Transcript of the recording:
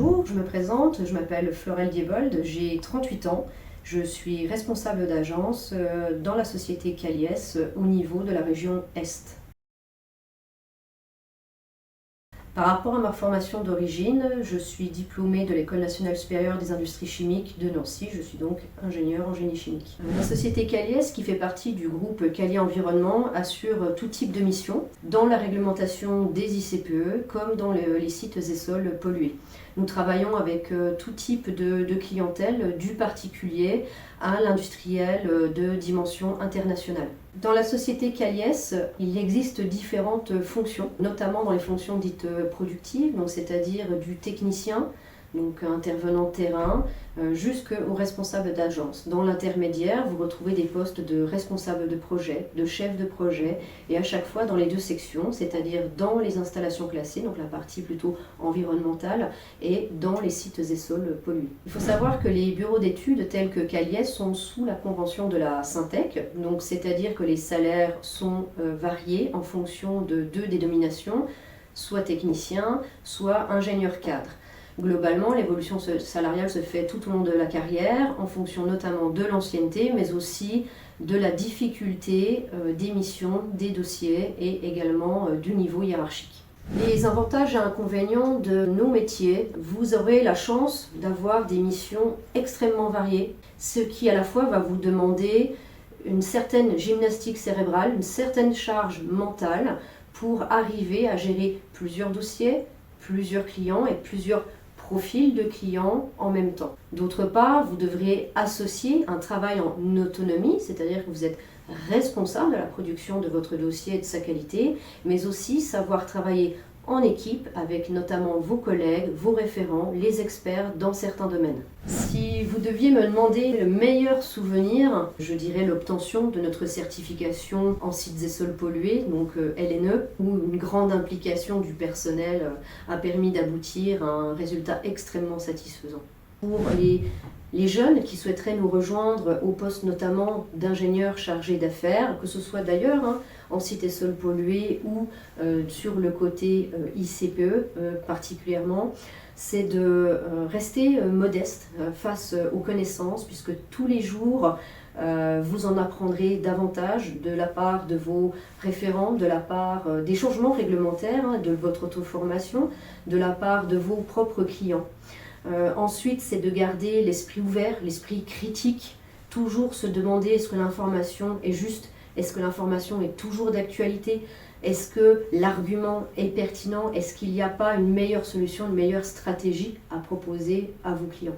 Bonjour, je me présente, je m'appelle Florelle Diebold, j'ai 38 ans. Je suis responsable d'agence dans la société Caliès au niveau de la région Est. Par rapport à ma formation d'origine, je suis diplômée de l'École nationale supérieure des industries chimiques de Nancy. Je suis donc ingénieure en génie chimique. La société Caliès, qui fait partie du groupe Calier Environnement, assure tout type de missions dans la réglementation des ICPE comme dans les sites et sols pollués. Nous travaillons avec tout type de clientèle, du particulier à l'industriel de dimension internationale. Dans la société Caliès, il existe différentes fonctions, notamment dans les fonctions dites productives, c'est-à-dire du technicien, donc intervenant terrain, jusqu'au responsable d'agence. Dans l'intermédiaire, vous retrouvez des postes de responsable de projet, de chef de projet, et à chaque fois dans les deux sections, c'est-à-dire dans les installations classées, donc la partie plutôt environnementale, et dans les sites et sols pollués. Il faut savoir que les bureaux d'études tels que Caliès sont sous la convention de la Syntec, donc c'est-à-dire que les salaires sont variés en fonction de deux dénominations, soit technicien, soit ingénieur cadre. Globalement, l'évolution salariale se fait tout au long de la carrière, en fonction notamment de l'ancienneté, mais aussi de la difficulté des missions, des dossiers et également du niveau hiérarchique. Les avantages et inconvénients de nos métiers, vous aurez la chance d'avoir des missions extrêmement variées, ce qui à la fois va vous demander une certaine gymnastique cérébrale, une certaine charge mentale pour arriver à gérer plusieurs dossiers, plusieurs clients et plusieurs profils de clients en même temps. D'autre part, vous devriez associer un travail en autonomie, c'est-à-dire que vous êtes responsable de la production de votre dossier et de sa qualité, mais aussi savoir travailler en équipe avec notamment vos collègues, vos référents, les experts dans certains domaines. Si vous deviez me demander le meilleur souvenir, je dirais l'obtention de notre certification en sites et sols pollués, donc LNE, où une grande implication du personnel a permis d'aboutir à un résultat extrêmement satisfaisant. Pour les jeunes qui souhaiteraient nous rejoindre au poste notamment d'ingénieur chargé d'affaires, que ce soit d'ailleurs en sites et sols pollués ou sur le côté ICPE particulièrement, c'est de rester modeste face aux connaissances, puisque tous les jours vous en apprendrez davantage de la part de vos référents, de la part des changements réglementaires, de votre auto-formation, de la part de vos propres clients. Ensuite, c'est de garder l'esprit ouvert, l'esprit critique, toujours se demander est-ce que l'information est juste, est-ce que l'information est toujours d'actualité, est-ce que l'argument est pertinent, est-ce qu'il n'y a pas une meilleure solution, une meilleure stratégie à proposer à vos clients.